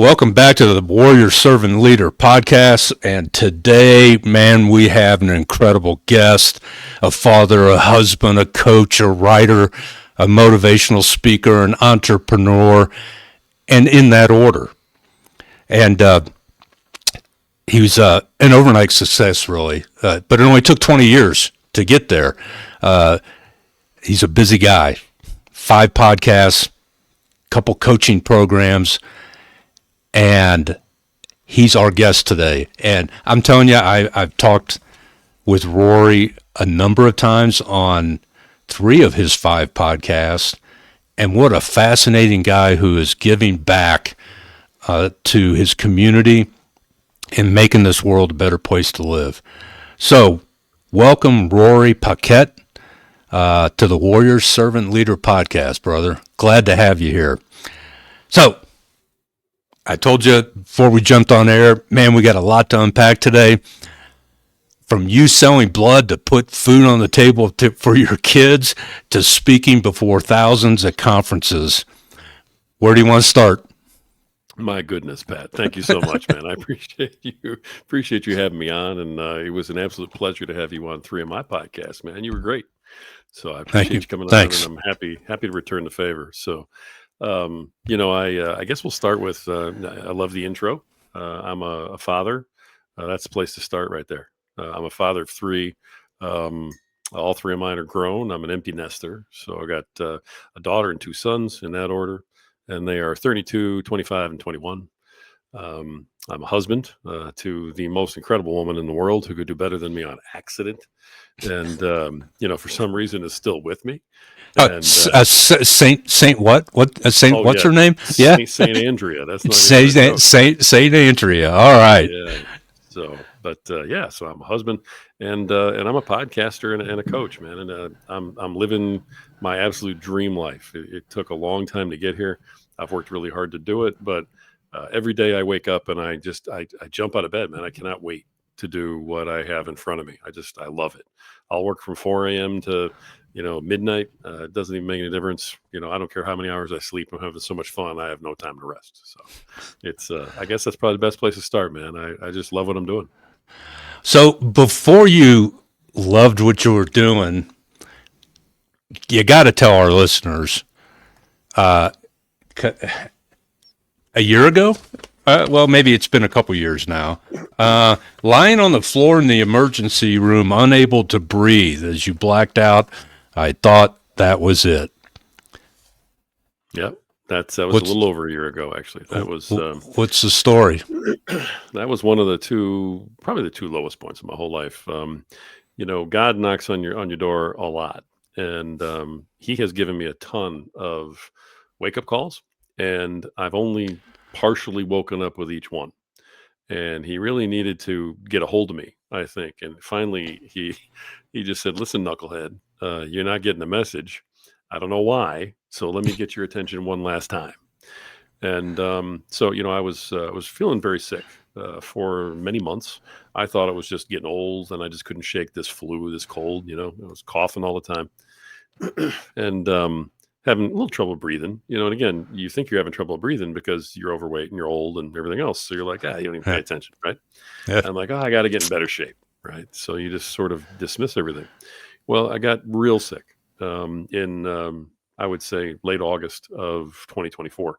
Welcome back to the Warrior Servant Leader podcast. And today, man, we have an incredible guest, a father, a husband, a coach, a writer, a motivational speaker, an entrepreneur, and in that order. And he was an overnight success, really, but it only took 20 years to get there. He's a busy guy, 5 podcasts, couple coaching programs, and he's our guest today. And I'm telling you, I've talked with Rory a number of times on 3 of his 5 podcasts, and what a fascinating guy who is giving back to his community and making this world a better place to live. So, welcome Rory Pacquette to the Warrior Servant Leader podcast, brother. Glad to have you here. So, I told you before we jumped on air, man, we got a lot to unpack today. From you selling blood to put food on the table for your kids to speaking before thousands at conferences. Where do you want to start? My goodness, Pat. Thank you so much, man. I appreciate you having me on. And it was an absolute pleasure to have you on 3 of my podcasts, man. You were great. So I appreciate you coming Thanks. on, and I'm happy to return the favor. So I guess we'll start with, I love the intro. I'm a father. That's the place to start right there. I'm a father of 3. All 3 of mine are grown. I'm an empty nester. So I got a daughter and 2 sons in that order. And they are 32, 25, and 21. I'm a husband to the most incredible woman in the world who could do better than me on accident. And, for some reason is still with me. And, Saint what? What's her name? Saint Andrea. That's not Saint Andrea. All right. Yeah. So, so I'm a husband and I'm a podcaster and a coach, man. And I'm living my absolute dream life. It took a long time to get here. I've worked really hard to do it, but every day I wake up and I jump out of bed, man. I cannot wait to do what I have in front of me. I love it. I'll work from 4 a.m. to midnight. It doesn't even make any difference. I don't care how many hours I sleep. I'm having so much fun. I have no time to rest. So it's, I guess that's probably the best place to start, man. I just love what I'm doing. So before you loved what you were doing, you got to tell our listeners, a year ago, well, maybe it's been a couple years now, lying on the floor in the emergency room, unable to breathe as you blacked out. I thought that was it. Yep. That was a little over a year ago, actually. That was. What's the story? That was one of probably the 2 lowest points of my whole life. God knocks on your door a lot, and He has given me a ton of wake up calls, and I've only partially woken up with each one. And He really needed to get a hold of me, I think. And finally, he just said, "Listen, knucklehead, you're not getting the message. I don't know why. So let me get your attention one last time." And I was feeling very sick for many months. I thought it was just getting old, and I just couldn't shake this flu, this cold. I was coughing all the time, and having a little trouble breathing. And again, you think you're having trouble breathing because you're overweight and you're old and everything else. So you're like, you don't even pay attention, right? Yeah. I'm like, I got to get in better shape, right? So you just sort of dismiss everything. Well, I got real sick in I would say late August of 2024.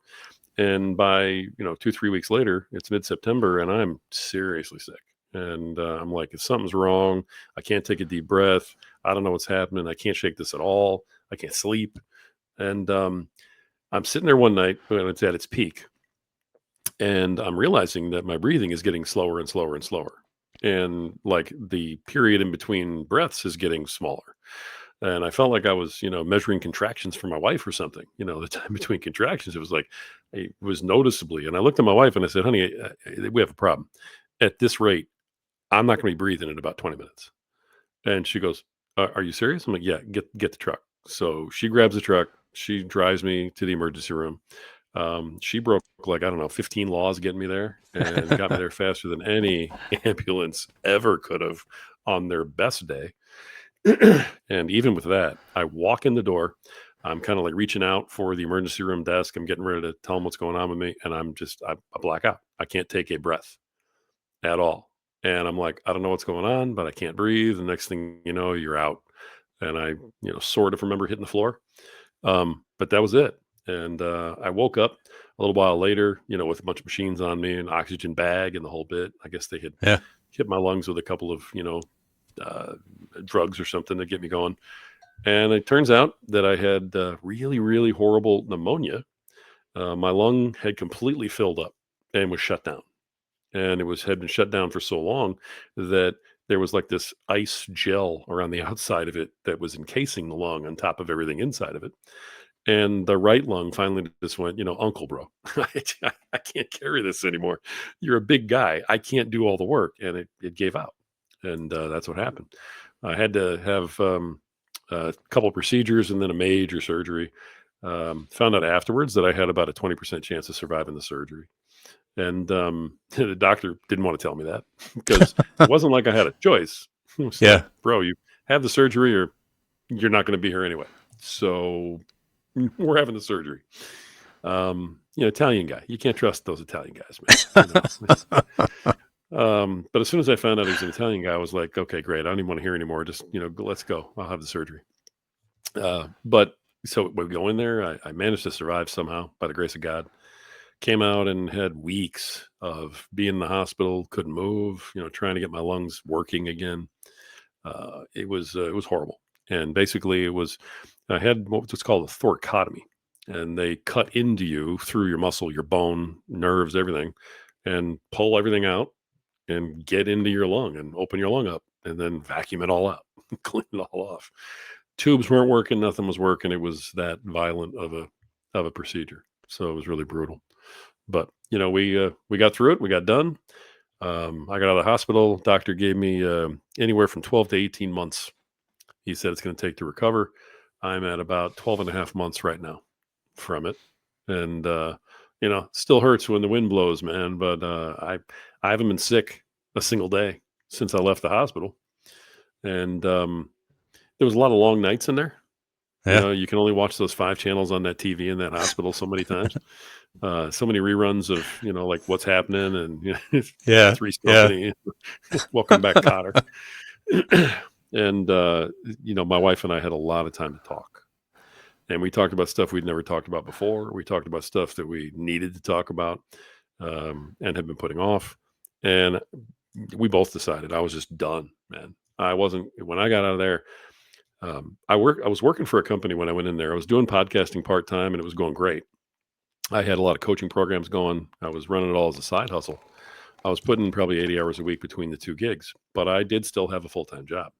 And by 2-3 weeks later, it's mid-September, and I'm seriously sick. And I'm like, if something's wrong, I can't take a deep breath. I don't know what's happening. I can't shake this at all. I can't sleep. And I'm sitting there one night when it's at its peak, and I'm realizing that my breathing is getting slower and slower and slower. And like the period in between breaths is getting smaller. And I felt like I was, measuring contractions for my wife or something. The time between contractions, it was noticeably. And I looked at my wife and I said, "Honey, we have a problem. At this rate, I'm not going to be breathing in about 20 minutes." And she goes, "Are you serious?" I'm like, "Yeah, get the truck." So she grabs the truck. She drives me to the emergency room. She broke 15 laws getting me there, and got me there faster than any ambulance ever could have on their best day. And even with that, I walk in the door. I'm kind of like reaching out for the emergency room desk. I'm getting ready to tell them what's going on with me. And I black out. I can't take a breath at all. And I'm like, I don't know what's going on, but I can't breathe. The next thing you know, you're out. And I, sort of remember hitting the floor. But that was it. And I woke up a little while later, with a bunch of machines on me, an oxygen bag and the whole bit. I guess they had Yeah. hit my lungs with a couple of, drugs or something to get me going. And it turns out that I had really, really horrible pneumonia. My lung had completely filled up and was shut down. And had been shut down for so long that there was like this ice gel around the outside of it that was encasing the lung on top of everything inside of it. And the right lung finally just went, uncle, bro, I can't carry this anymore. You're a big guy. I can't do all the work. And it gave out. And that's what happened. I had to have a couple of procedures and then a major surgery. Found out afterwards that I had about a 20% chance of surviving the surgery. And the doctor didn't want to tell me that because it wasn't like I had a choice. It's Yeah. like, bro, you have the surgery or you're not going to be here anyway. So we're having the surgery. Italian guy. You can't trust those Italian guys, man. But as soon as I found out he was an Italian guy, I was like, okay, great. I don't even want to hear anymore. Just, let's go. I'll have the surgery. But so we go in there. I managed to survive somehow by the grace of God. Came out and had weeks of being in the hospital, couldn't move, trying to get my lungs working again. It was horrible. And basically I had what's called a thoracotomy, and they cut into you through your muscle, your bone, nerves, everything, and pull everything out and get into your lung and open your lung up and then vacuum it all out, clean it all off. Tubes weren't working. Nothing was working. It was that violent of a procedure. So it was really brutal. But, we got through it. We got done. I got out of the hospital. Doctor gave me anywhere from 12 to 18 months. He said it's going to take to recover. I'm at about 12 and a half months right now from it. And, still hurts when the wind blows, man. But I haven't been sick a single day since I left the hospital. And there was a lot of long nights in there. Yeah. You can only watch those 5 channels on that TV in that hospital so many times. So many rereruns of, like What's Happening and Yeah. Three's Yeah. Company. Welcome Back, Cotter. And, my wife and I had a lot of time to talk. And we talked about stuff we'd never talked about before. We talked about stuff that we needed to talk about and had been putting off. And we both decided I was just done, man. When I got out of there, I was working for a company when I went in there. I was doing podcasting part-time and it was going great. I had a lot of coaching programs going. I was running it all as a side hustle. I was putting probably 80 hours a week between the 2 gigs, but I did still have a full-time job.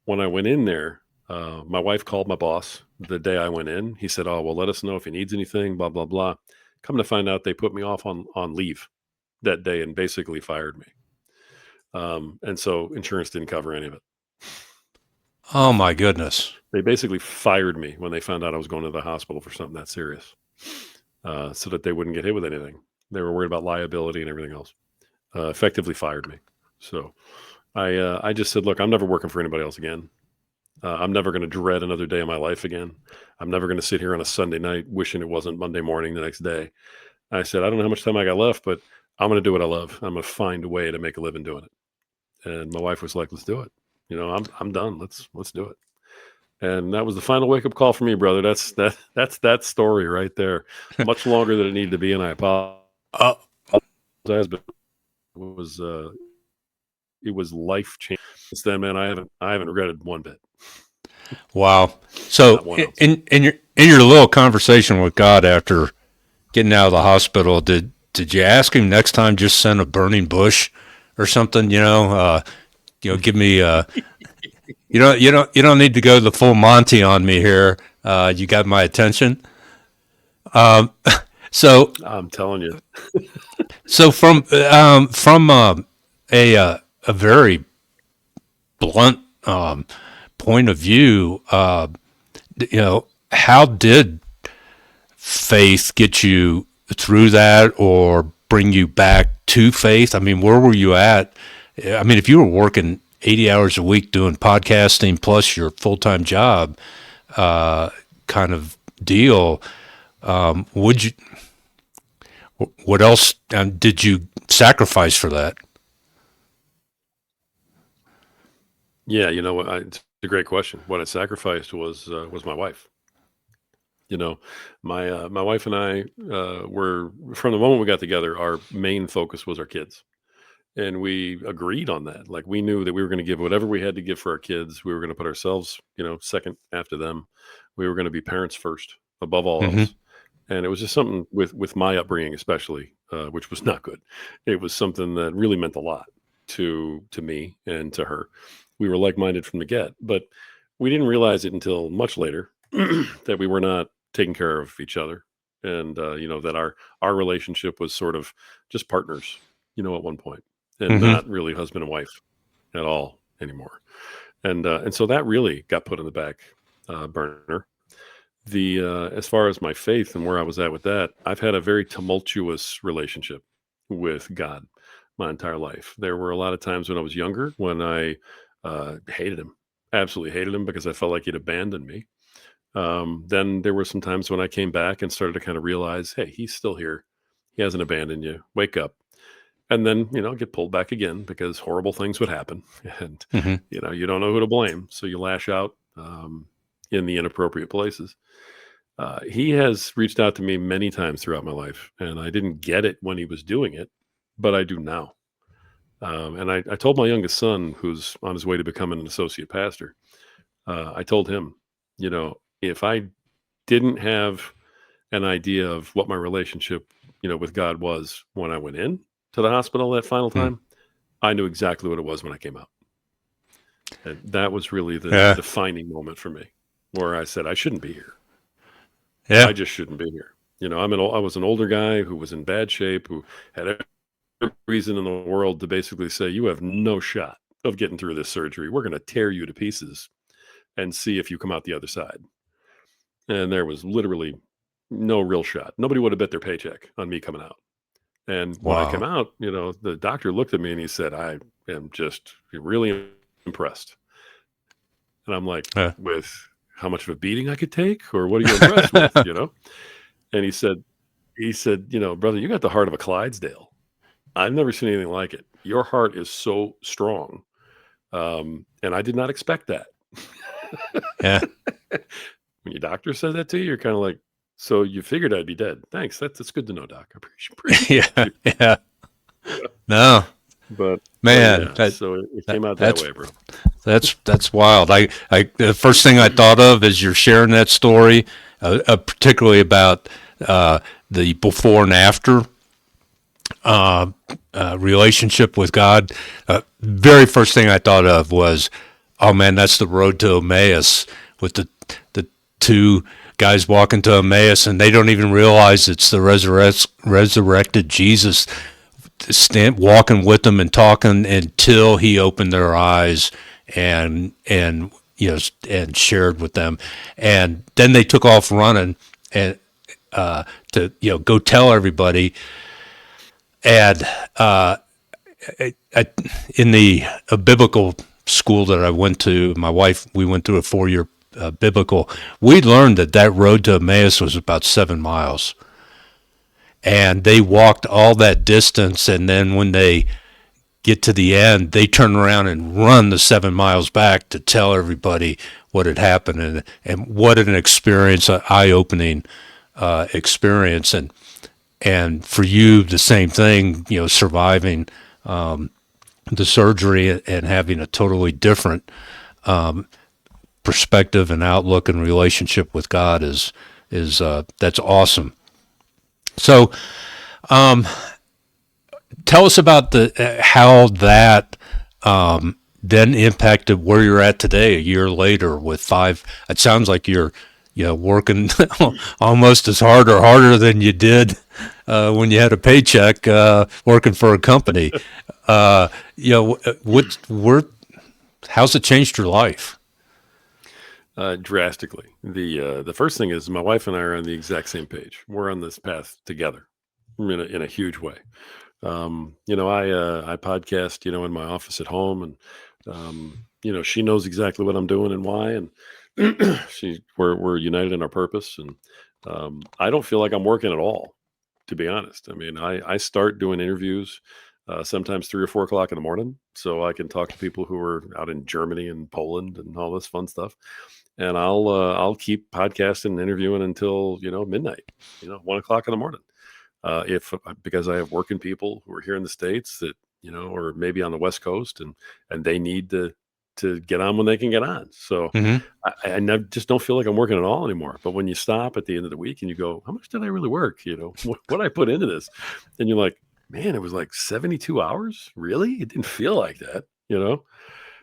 When I went in there, my wife called my boss the day I went in. He said, "Oh, well, let us know if he needs anything, blah, blah, blah." Come to find out, they put me off on leave that day and basically fired me. And so insurance didn't cover any of it. Oh my goodness. They basically fired me when they found out I was going to the hospital for something that serious, so that they wouldn't get hit with anything. They were worried about liability and everything else. Effectively fired me. So I just said, look, I'm never working for anybody else again. I'm never going to dread another day of my life again. I'm never going to sit here on a Sunday night wishing it wasn't Monday morning the next day. I said, I don't know how much time I got left, but I'm going to do what I love. I'm going to find a way to make a living doing it. And my wife was like, let's do it. I'm done. Let's do it. And that was the final wake up call for me, brother. That's that story right there. Much longer than it needed to be. And I apologize, but it was life changing. Since then, man, I haven't regretted one bit. Wow. So in your little conversation with God after getting out of the hospital, did you ask him next time just send a burning bush or something? Give me you don't need to go the full Monty on me here. You got my attention. So I'm telling you. So from a very blunt point of view, how did faith get you through that or bring you back to faith? I mean, where were you at? I mean, if you were working 80 hours a week doing podcasting plus your full-time job, kind of deal. Would you? What else did you sacrifice for that? Yeah, it's a great question. What I sacrificed was my wife. You know, my wife and I were from the moment we got together. Our main focus was our kids, and we agreed on that. Like we knew that we were going to give whatever we had to give for our kids. We were going to put ourselves, second after them. We were going to be parents first, above all Mm-hmm. else. And it was just something with my upbringing, especially, which was not good. It was something that really meant a lot to me and to her. We were like minded from the get, but we didn't realize it until much later that we were not taking care of each other, and that our relationship was sort of just partners, at one point, and Mm-hmm. not really husband and wife at all anymore. And so that really got put in the back burner. The As far as my faith and where I was at with that, I've had a very tumultuous relationship with God my entire life. There were a lot of times when I was younger when I hated him, absolutely hated him because I felt like he'd abandoned me. Then there were some times when I came back and started to kind of realize, hey, he's still here. He hasn't abandoned you. Wake up. And then, get pulled back again because horrible things would happen. And, Mm-hmm. you don't know who to blame. So you lash out in the inappropriate places. He has reached out to me many times throughout my life, and I didn't get it when he was doing it, but I do now. And I told my youngest son, who's on his way to becoming an associate pastor, I told him, if I didn't have an idea of what my relationship, with God was when I went in to the hospital that final Mm. time, I knew exactly what it was when I came out. And that was really the Yeah. defining moment for me, where I said, I shouldn't be here. Yeah. I just shouldn't be here. I was an older guy who was in bad shape, who had every reason in the world to basically say, you have no shot of getting through this surgery. We're going to tear you to pieces and see if you come out the other side. And there was literally no real shot. Nobody would have bet their paycheck on me coming out. And when I came Wow. out, the doctor looked at me and he said, I am just really impressed. And I'm like, Yeah. with how much of a beating I could take, or what are you impressed with? And he said, brother, you got the heart of a Clydesdale. I've never seen anything like it. Your heart is so strong. And I did not expect that. Yeah. When your doctor says that to you, you're kind of like, so you figured I'd be dead. Thanks. That's good to know, doc. I appreciate Yeah. you. Yeah. Yeah. No, But man, yeah, so it came out that that's way, bro. that's wild. The first thing I thought of as you're sharing that story, particularly about the before and after relationship with God. Very first thing I thought of was, oh man, that's the road to Emmaus with the two guys walking to Emmaus, and they don't even realize it's the resurrected Jesus walking with them and talking until he opened their eyes and and shared with them, and then they took off running and to go tell everybody. And in the biblical school that I went to, my wife, we went through a 4-year biblical. We learned that road to Emmaus was about 7 miles, and they walked all that distance, and then when they get to the end, they turn around and run the 7 miles back to tell everybody what had happened, and what an experience, an eye-opening experience. And for you, the same thing, surviving the surgery and having a totally different perspective and outlook and relationship with God is that's awesome. So tell us about the how that then impacted where you're at today, a year later with 5. It sounds like you're working almost as hard or harder than you did when you had a paycheck working for a company. How's it changed your life? Drastically. The first thing is my wife and I are on the exact same page. We're on this path together in a huge way. I podcast, in my office at home, and she knows exactly what I'm doing and why, and we're united in our purpose, and I don't feel like I'm working at all, to be honest. I mean, I start doing interviews sometimes 3 or 4 o'clock in the morning, so I can talk to people who are out in Germany and Poland and all this fun stuff, and I'll keep podcasting and interviewing until midnight, 1 o'clock in the morning. If Because I have working people who are here in the States that or maybe on the West Coast, and they need to get on when they can get on. So Hmm. just don't feel like I'm working at all anymore. But when you stop at the end of the week and you go, how much did I really work? What I put into this? And you're like, man, it was like 72 hours. Really? It didn't feel like that.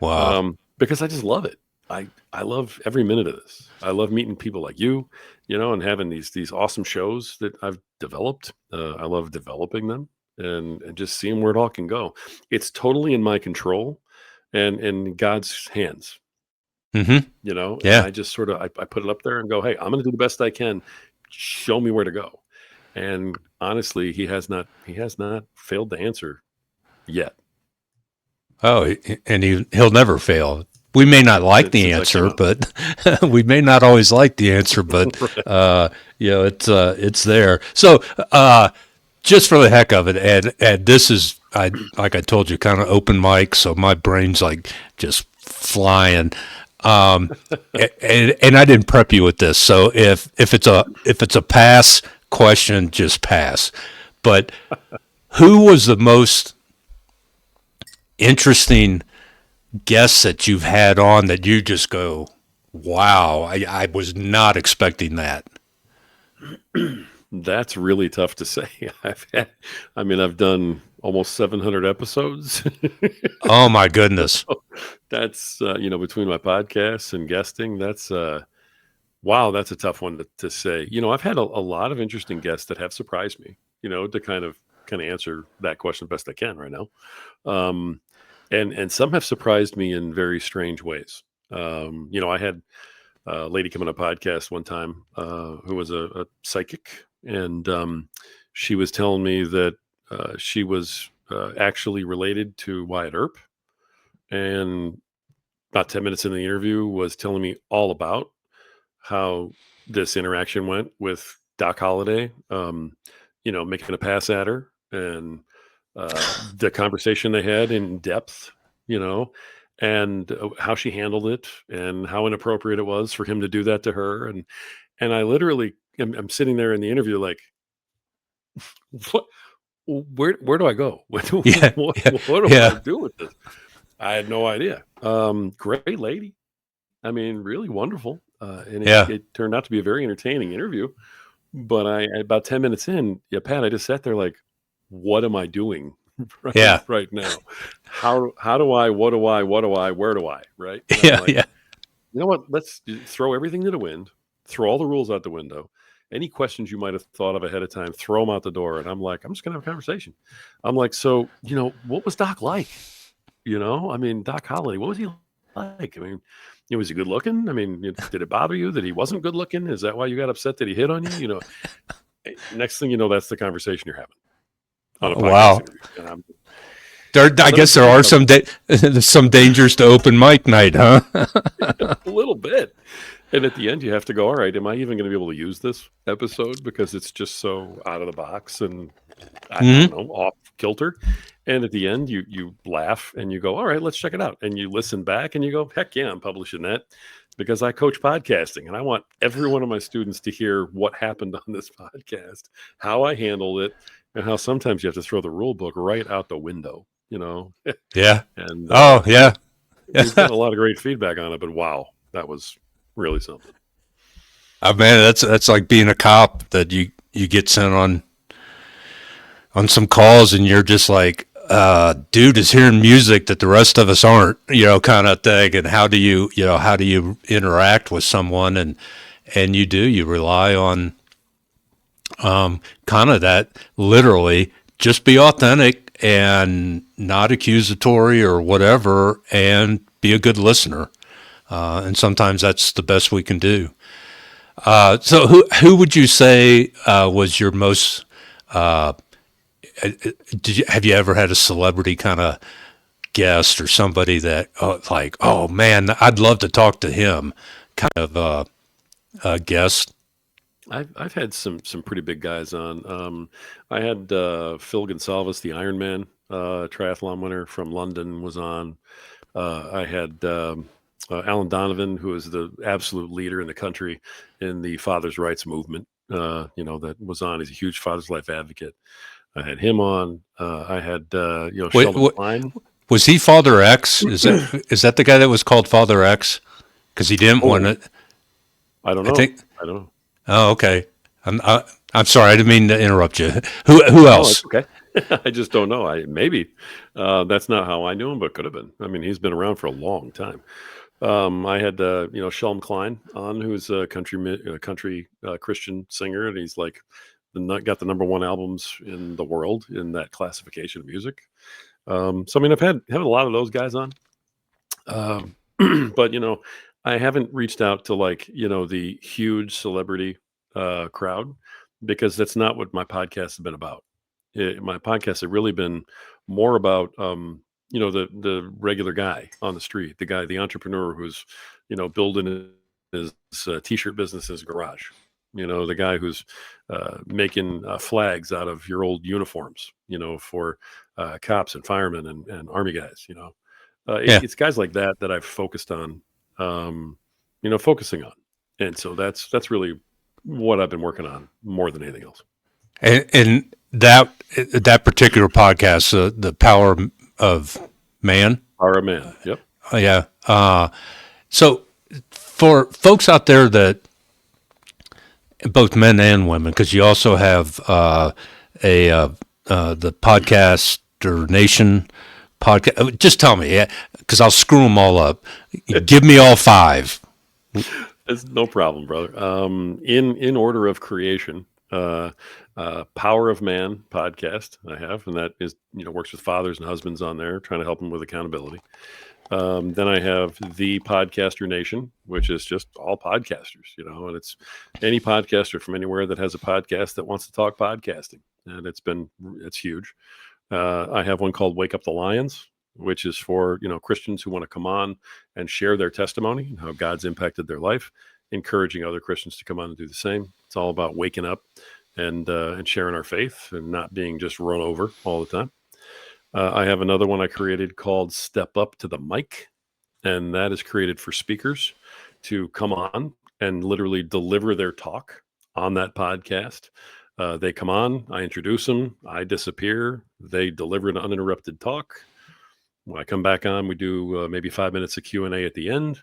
Wow. Because I just love it. I love every minute of this. I love meeting people like you, and having these awesome shows that I've developed. I love developing them and just seeing where it all can go. It's totally in my control and in God's hands, Hmm. and Yeah. I just sort of I put it up there and go, hey, I'm going to do the best I can. Show me where to go. And honestly, he has not failed to answer yet. Oh, and he'll never fail. We may not like the Since I came answer, out. but we may not always like the answer, but it's there. So just for the heck of it, and this is like I told you, kind of open mic, so my brain's like just flying. Um, and I didn't prep you with this, so if it's a pass question, just pass. But who was the most interesting guests that you've had on that you just go, wow, I was not expecting that? That's really tough to say. I've done almost 700 episodes. Oh my goodness. That's between my podcasts and guesting. That's wow, that's a tough one to say. I've had a lot of interesting guests that have surprised me. To kind of answer that question best I can right now. Um, and some have surprised me in very strange ways. I had a lady come on a podcast one time who was a psychic, and she was telling me that she was actually related to Wyatt Earp, and about 10 minutes in the interview was telling me all about how this interaction went with Doc Holliday, making a pass at her, and the conversation they had in depth, you know, and how she handled it, and how inappropriate it was for him to do that to her, and I literally am sitting there in the interview like, what? Where do I go? Yeah, What, yeah, what do I yeah, do with this? I had no idea. Great lady. I mean, really wonderful. And it, yeah, it turned out to be a very entertaining interview. But about 10 minutes in, yeah, Pat, I just sat there like, what am I doing yeah, right now? How do I, where do I, right? And I'm yeah, like, yeah, you know what? Let's throw everything to the wind, throw all the rules out the window. Any questions you might have thought of ahead of time, throw them out the door. And I'm like, I'm just going to have a conversation. I'm like, so, what was Doc like? I mean, Doc Holliday, what was he like? I mean, was he good looking? I mean, did it bother you that he wasn't good looking? Is that why you got upset that he hit on you? Next thing you know, that's the conversation you're having on a podcast wow. interview. And I but I guess there forget are about some dangers to open mic night, huh? a little bit. And at the end, you have to go, all right, am I even going to be able to use this episode? Because it's just so out of the box and I don't Hmm. know, off kilter. And at the end, you laugh and you go, all right, let's check it out. And you listen back and you go, heck yeah, I'm publishing that because I coach podcasting and I want every one of my students to hear what happened on this podcast, how I handled it, and how sometimes you have to throw the rule book right out the window. Yeah. And Oh, we've yeah. we've gotten a lot of great feedback on it, but wow, that was really something. Man, that's like being a cop that you get sent on some calls and you're just like, dude is hearing music that the rest of us aren't, kind of thing. And how do you interact with someone? And you rely on, kind of that literally just be authentic and not accusatory or whatever and be a good listener. And sometimes that's the best we can do. So who would you say was your most have you ever had a celebrity kind of guest or somebody that like, oh man, I'd love to talk to him kind of guest? I've had some pretty big guys on. I had Phil Gonsalves, the Ironman triathlon winner from London, was on. I had Alan Donovan, who is the absolute leader in the country in the fathers' rights movement. That was on. He's a huge father's life advocate. I had him on. I had Wait, Sheldon Klein. was he Father X? Is that the guy that was called Father X? Because he didn't want Oh, it. I don't I know. think. I don't know. Oh, okay. I'm sorry. I didn't mean to interrupt you. Who No, it's else? okay. I just don't know. I maybe that's not how I knew him, but could have been. I mean, he's been around for a long time. I had Shelm Klein on, who's a country Christian singer, and he's like got the number one albums in the world in that classification of music. So I mean, I've had a lot of those guys on, um, but I haven't reached out to like the huge celebrity crowd because that's not what my podcast has been about. My podcasts have really been more about the regular guy on the street, the entrepreneur who's building his t-shirt business in his garage. The guy who's making flags out of your old uniforms. For cops and firemen and army guys. Yeah. It's guys like that I've focused on. Focusing on, and so that's really what I've been working on more than anything else. And that particular podcast, the Power of Man. Power of Man. Yep. Yeah. So for folks out there that both men and women, because you also have the Podcaster Nation podcast. Just tell me, because I'll screw them all up. Give me all five. It's no problem, brother. In order of creation, Power of Man podcast I have, and that is works with fathers and husbands on there, trying to help them with accountability. Then I have the Podcaster Nation, which is just all podcasters, and it's any podcaster from anywhere that has a podcast that wants to talk podcasting, and it's huge. I have one called Wake Up the Lions, which is for Christians who want to come on and share their testimony and how God's impacted their life, encouraging other Christians to come on and do the same. It's all about waking up and sharing our faith and not being just run over all the time. I have another one I created called Step Up to the Mic, and that is created for speakers to come on and literally deliver their talk on that podcast. They come on, I introduce them, I disappear, they deliver an uninterrupted talk. When I come back on, we do maybe 5 minutes of Q&A at the end,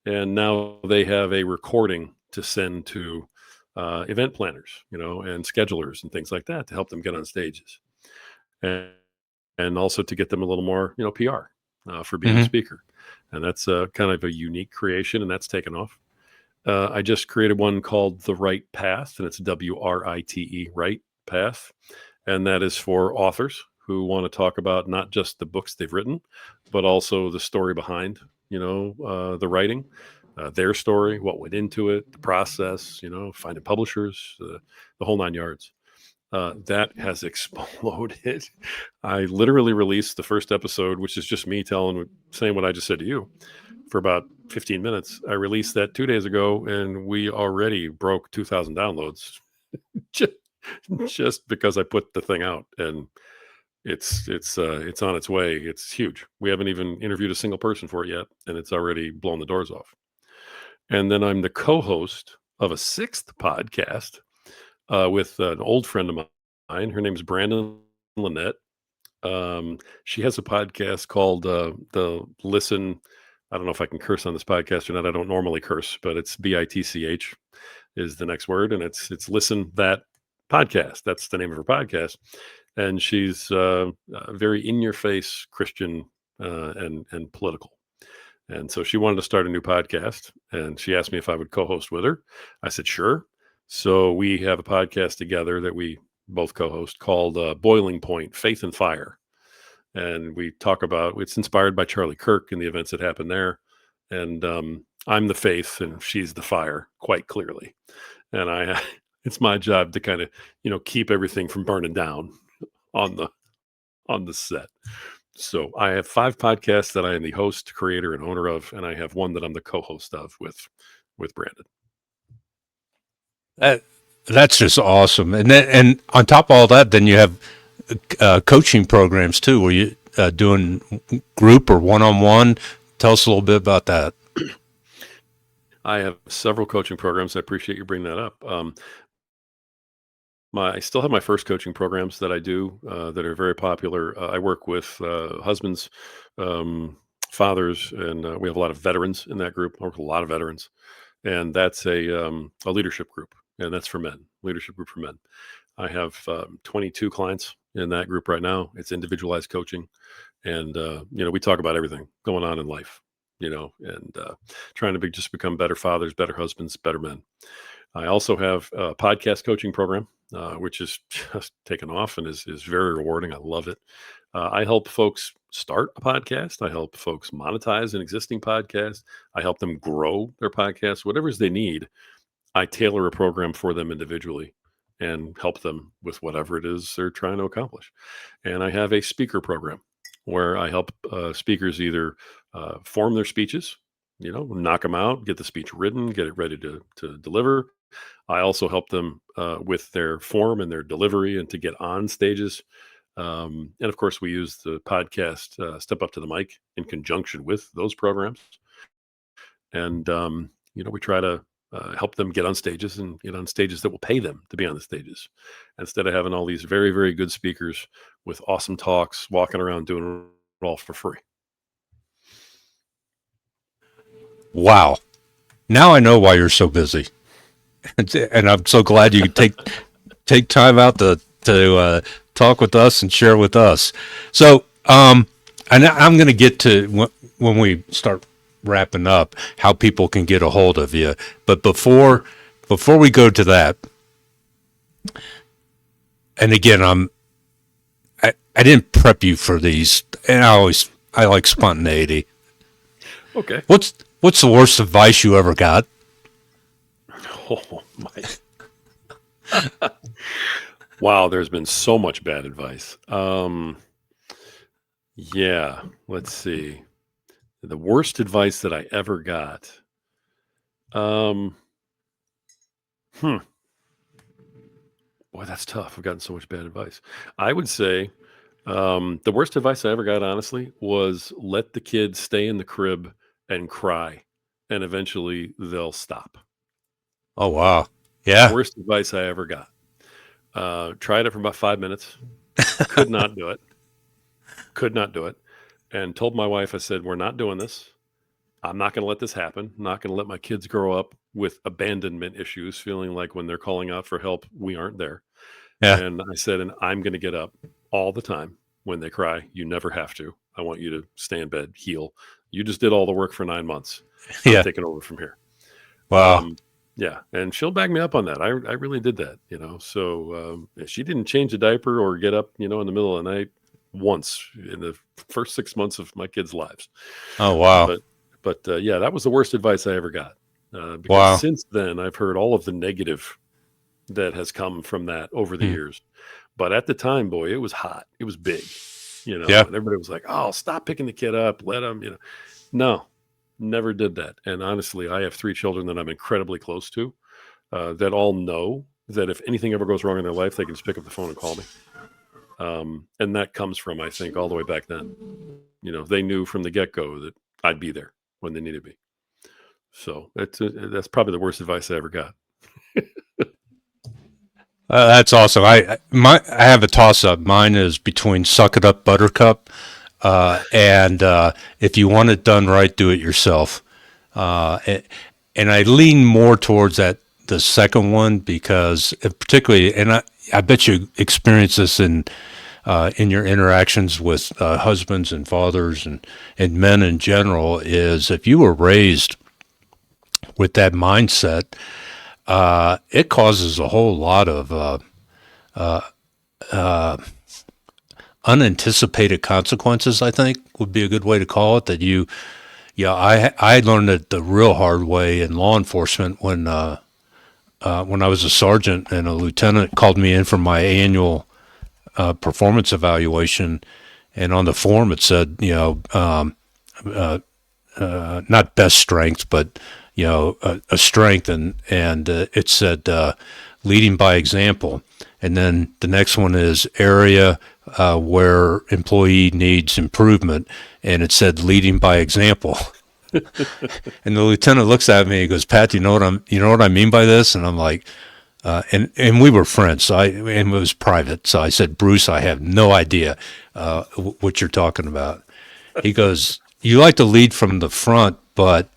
and now they have a recording to send to event planners, and schedulers and things like that to help them get on stages. And also to get them a little more, PR for being a Mm-hmm. speaker. And that's kind of a unique creation, and that's taken off. I just created one called The Right Path, and it's WRITE, Right Path. And that is for authors who want to talk about not just the books they've written, but also the story behind, the writing, their story, what went into it, the process, finding publishers, the whole nine yards. That has exploded. I literally released the first episode, which is just me saying what I just said to you for about 15 minutes. I released that 2 days ago, and we already broke 2,000 downloads just because I put the thing out, and it's on its way. It's huge. We haven't even interviewed a single person for it yet, and it's already blown the doors off. And then I'm the co-host of a sixth podcast with an old friend of mine. Her name's Brandon Lynette. She has a podcast called the Listen. I don't know if I can curse on this podcast or not. I don't normally curse, but it's BITCH is the next word, and it's Listen That Podcast. That's the name of her podcast, and she's very in your face Christian and political. And so she wanted to start a new podcast, and she asked me if I would co-host with her. I said sure. So we have a podcast together that we both co-host called Boiling Point: Faith and Fire. And we talk about, it's inspired by Charlie Kirk and the events that happened there. And I'm the faith and she's the fire, quite clearly. And it's my job to kind of, keep everything from burning down on the set. So I have 5 podcasts that I am the host, creator, and owner of, and I have one that I'm the co-host of with with branded. That, that's just awesome. And on top of all that, then you have coaching programs too, where you doing group or one-on-one. Tell us a little bit about that. I have several coaching programs. I appreciate you bringing that up. I still have my first coaching programs that I do that are very popular. I work with husbands, um, fathers, and we have a lot of veterans in that group. I work with a lot of veterans, and that's a leadership group, and that's for men. Leadership group for men. I have 22 clients in that group right now. It's individualized coaching, and we talk about everything going on in life. And trying to just become better fathers, better husbands, better men. I also have a podcast coaching program, which is just taken off and is very rewarding. I love it. I help folks start a podcast. I help folks monetize an existing podcast. I help them grow their podcast, whatever it is they need. I tailor a program for them individually and help them with whatever it is they're trying to accomplish. And I have a speaker program where I help speakers either form their speeches, knock them out, get the speech written, get it ready to deliver. I also help them with their form and their delivery and to get on stages. And of course, we use the podcast Step Up to the Mic in conjunction with those programs. And, we try to help them get on stages and get on stages that will pay them to be on the stages instead of having all these very, very good speakers with awesome talks walking around doing it all for free. Wow. Now I know why you're so busy. And I'm so glad you could take time out to talk with us and share with us. So, and I'm going to get to when we start wrapping up how people can get a hold of you. But before we go to that, and again, I didn't prep you for these, and I like spontaneity. Okay. What's the worst advice you ever got? Oh my! Wow, there's been so much bad advice. Yeah, let's see. The worst advice that I ever got. Um, hmm. Boy, that's tough. I've gotten so much bad advice. I would say the worst advice I ever got, honestly, was let the kids stay in the crib and cry, and eventually they'll stop. Oh wow, yeah, Worst advice I ever got. Tried it for about 5 minutes. Could not do it. Could not do it. And told my wife, I said, we're not doing this. I'm not going to let this happen. I'm not going to let my kids grow up with abandonment issues, feeling like when they're calling out for help, we aren't there. yeah, And I said, and I'm going to get up all the time when they cry. You never have to. I want you to stay in bed, heal. You just did all the work for 9 months. I'm yeah. taking over from here. Wow, Yeah, and she'll back me up on that. I really did that, So she didn't change a diaper or get up, in the middle of the night once in the first 6 months of my kids' lives. oh wow, But yeah, that was the worst advice I ever got. Because wow. since then, I've heard all of the negative that has come from that over the Hmm. years. But at the time, boy, it was hot. It was big, Yeah, and everybody was like, "Oh, stop picking the kid up. Let him." No, never did that. And honestly, I have 3 children that I'm incredibly close to that all know that if anything ever goes wrong in their life, they can just pick up the phone and call me. And that comes from, I think, all the way back then. They knew from the get-go that I'd be there when they needed me. So that's probably the worst advice I ever got. that's awesome. I have a toss up. Mine is between suck it up, Buttercup, and if you want it done right, do it yourself. And, and I lean more towards the second one because particularly, and I bet you experience this in your interactions with husbands and fathers and men in general, is if you were raised with that mindset, it causes a whole lot of unanticipated consequences, I think would be a good way to call it. Yeah, I learned it the real hard way in law enforcement when I was a sergeant and a lieutenant called me in for my annual performance evaluation, and on the form it said, not best strength, but a strength, and it said leading by example, and then the next one is area where employee needs improvement, and it said leading by example. And the lieutenant looks at me and goes, "Pat, you know what I mean by this?" And I'm like, and we were friends, and it was private. So I said, "Bruce, I have no idea what you're talking about." He goes, "You like to lead from the front, but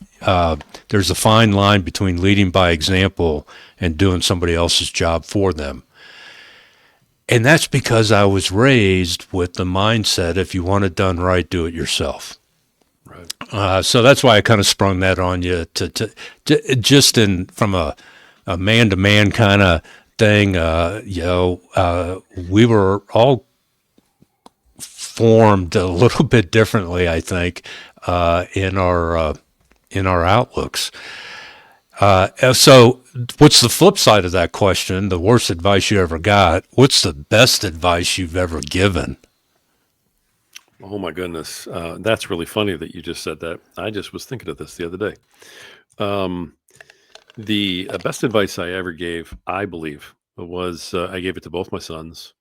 there's a fine line between leading by example and doing somebody else's job for them." And that's because I was raised with the mindset, if you want it done right, do it yourself. Right. So that's why I kind of sprung that on you to just in from a man to man kind of thing. We were all formed a little bit differently, I think, in our outlooks. So, what's the flip side of that question? The worst advice you ever got. What's the best advice you've ever given? Oh my goodness, that's really funny that you just said that. I just was thinking of this the other day. Um, the best advice I ever gave, I believe, was I gave it to both my sons.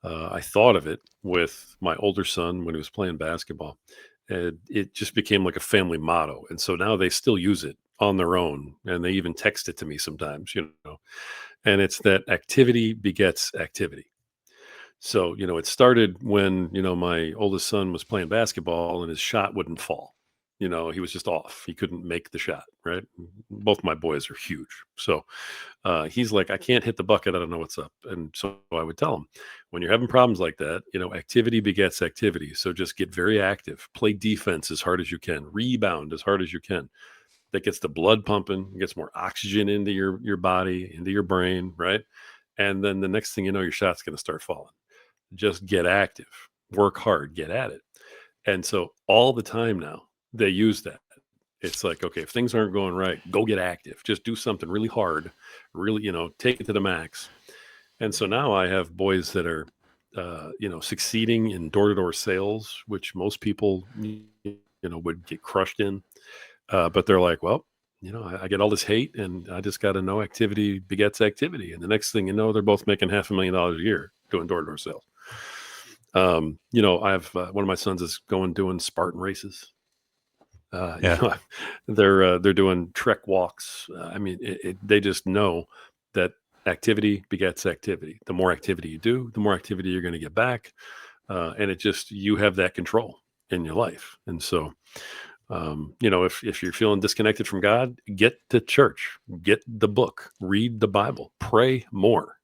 I thought of it with my older son when he was playing basketball. And it just became like a family motto. And so now they still use it on their own. And they even text it to me sometimes, and it's that activity begets activity. So, it started when, my oldest son was playing basketball and his shot wouldn't fall. He was just off. He couldn't make the shot, right? Both my boys are huge. So he's like, I can't hit the bucket. I don't know what's up. And so I would tell him, when you're having problems like that, activity begets activity. So just get very active, play defense as hard as you can, rebound as hard as you can. That gets the blood pumping, gets more oxygen into your body, into your brain, right? And then the next thing you know, your shot's going to start falling. Just get active, work hard, get at it. And so all the time now, they use that. It's like, okay, if things aren't going right, go get active. Just do something really hard, really, take it to the max. And so now I have boys that are, succeeding in door-to-door sales, which most people, would get crushed in. But they're like, well, I get all this hate, and I just got to know activity begets activity. And the next thing you know, they're both making $500,000 a year doing door-to-door sales. I have one of my sons is doing Spartan races. Yeah. They're doing trek walks. I mean, they just know that activity begets activity. The more activity you do, the more activity you're going to get back, and you have that control in your life. And so, if you're feeling disconnected from God, get to church, get the book, read the Bible, pray more.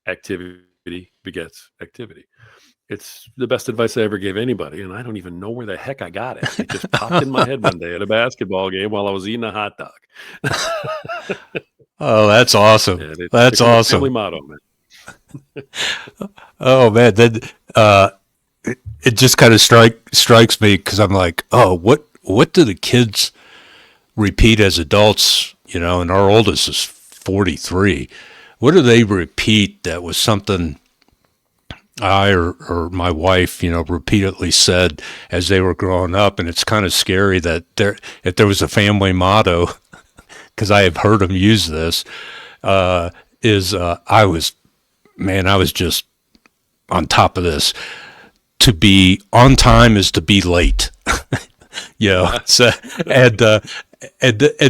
Activity begets activity. It's the best advice I ever gave anybody, and I don't even know where the heck I got it. It just popped in my head one day at a basketball game while I was eating a hot dog. Oh, that's awesome. And it That's became a family awesome. motto, man. Oh man, then it just kind of strikes me because I'm like, oh, what do the kids repeat as adults? And our oldest is 43. What do they repeat that was something I or my wife, repeatedly said as they were growing up? And it's kind of scary that if there was a family motto, because I have heard them use this, I was just on top of this. To be on time is to be late. So and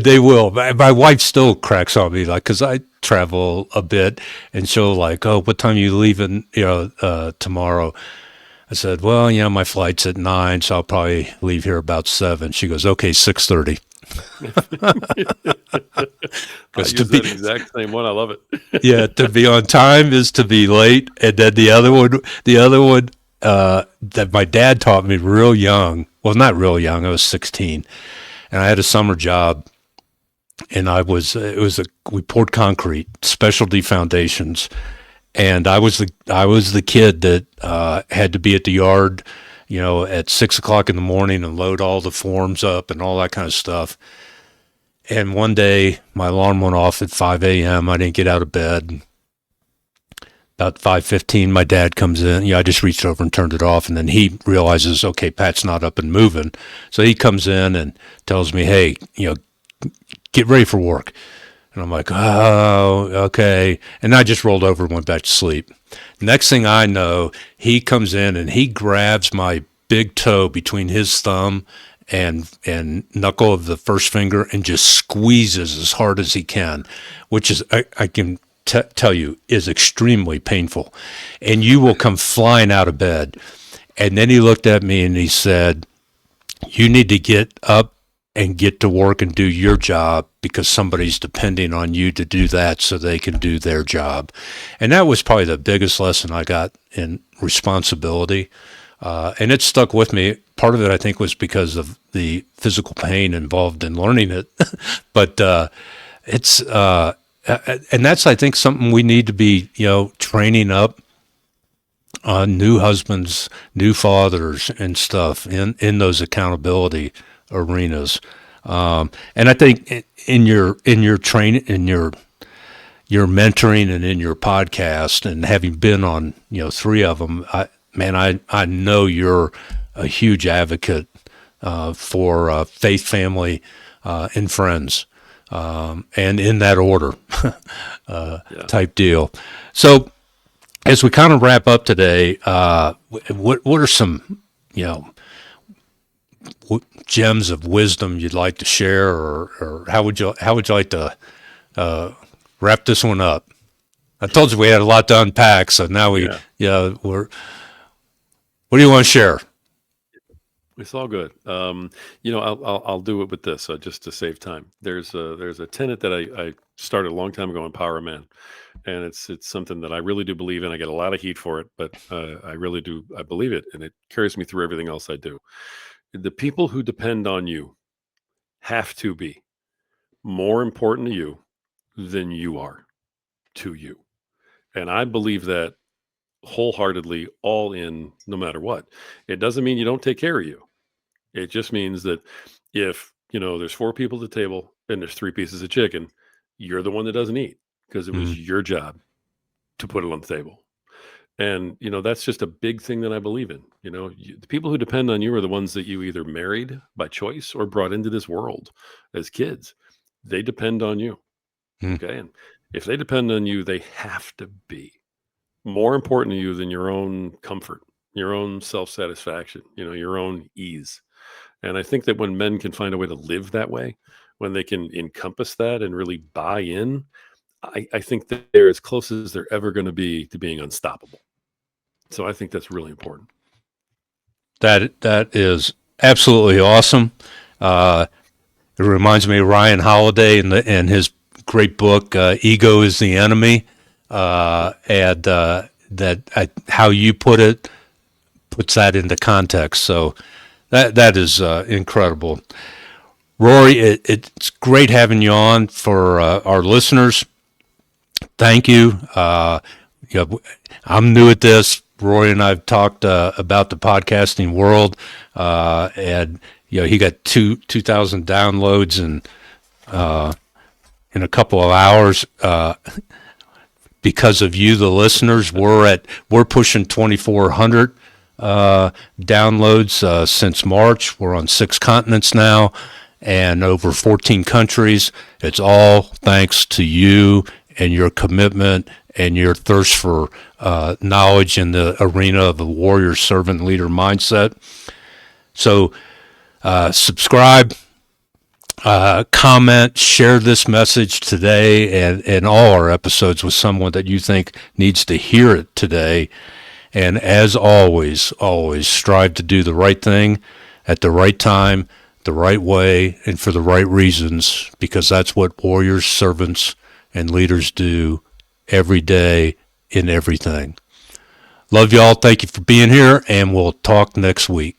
they will. My wife still cracks on me, like, because I travel a bit, and she'll like, oh, what time are you leaving? Tomorrow. I said, well, my flight's at 9, so I'll probably leave here about 7. She goes, okay, 6:30. I Because to use be that exact same one. I love it. yeah, to be on time is to be late, and then the other one that my dad taught me real young. Well, not real young. I was 16, and I had a summer job, and we poured concrete, specialty foundations, and I was the kid that had to be at the yard, at 6 o'clock in the morning and load all the forms up and all that kind of stuff. And one day my alarm went off at 5 a.m. I didn't get out of bed. About 5:15, my dad comes in. I just reached over and turned it off, and then he realizes, okay, Pat's not up and moving. So he comes in and tells me, hey, get ready for work. And I'm like, oh, okay. And I just rolled over and went back to sleep. Next thing I know, he comes in and he grabs my big toe between his thumb and knuckle of the first finger and just squeezes as hard as he can, which is, I can tell you, is extremely painful. And you will come flying out of bed. And then he looked at me and he said, you need to get up and get to work and do your job because somebody's depending on you to do that so they can do their job. And that was probably the biggest lesson I got in responsibility. And it stuck with me. Part of it, I think, was because of the physical pain involved in learning it. But it's, and that's, I think, something we need to be, training up new husbands, new fathers, and stuff in those accountability arenas. And I think in your training, in your mentoring, and in your podcast, and having been on 3 of them, I know you're a huge advocate for faith, family, and friends, and in that order type deal. So as we kind of wrap up today, what are some gems of wisdom you'd like to share, or how would you like to wrap this one up? I told you we had a lot to unpack, so now we're. What do you want to share? It's all good. I'll do it with this just to save time. There's a tenet that I started a long time ago in Power Man, and it's something that I really do believe in. I get a lot of heat for it, but I really do. I believe it, and it carries me through everything else I do. The people who depend on you have to be more important to you than you are to you. And I believe that wholeheartedly, all in, no matter what. It doesn't mean you don't take care of you. It just means that if, there's 4 people at the table and there's 3 pieces of chicken, you're the one that doesn't eat because it was your job to put it on the table. And, that's just a big thing that I believe in. The people who depend on you are the ones that you either married by choice or brought into this world as kids. They depend on you. Okay. And if they depend on you, they have to be more important to you than your own comfort, your own self-satisfaction, your own ease. And I think that when men can find a way to live that way, when they can encompass that and really buy in, I think that they're as close as they're ever going to be to being unstoppable. So I think that's really important. That is absolutely awesome. It reminds me of Ryan Holiday and his great book, Ego is the Enemy. And how you put it puts that into context. So that is incredible. Rory, it's great having you on. For our listeners, thank you. I'm new at this. Rory and I've talked about the podcasting world, and he got 2,000 downloads in a couple of hours. Because of you, the listeners, we're pushing 2,400 downloads since March. We're on 6 continents now and over 14 countries. It's all thanks to you and your commitment and your thirst for knowledge in the arena of the warrior, servant, leader mindset. So subscribe, comment, share this message today and all our episodes with someone that you think needs to hear it today. And as always, strive to do the right thing at the right time, the right way, and for the right reasons, because that's what warriors, servants, and leaders do every day in everything. Love y'all. Thank you for being here, and we'll talk next week.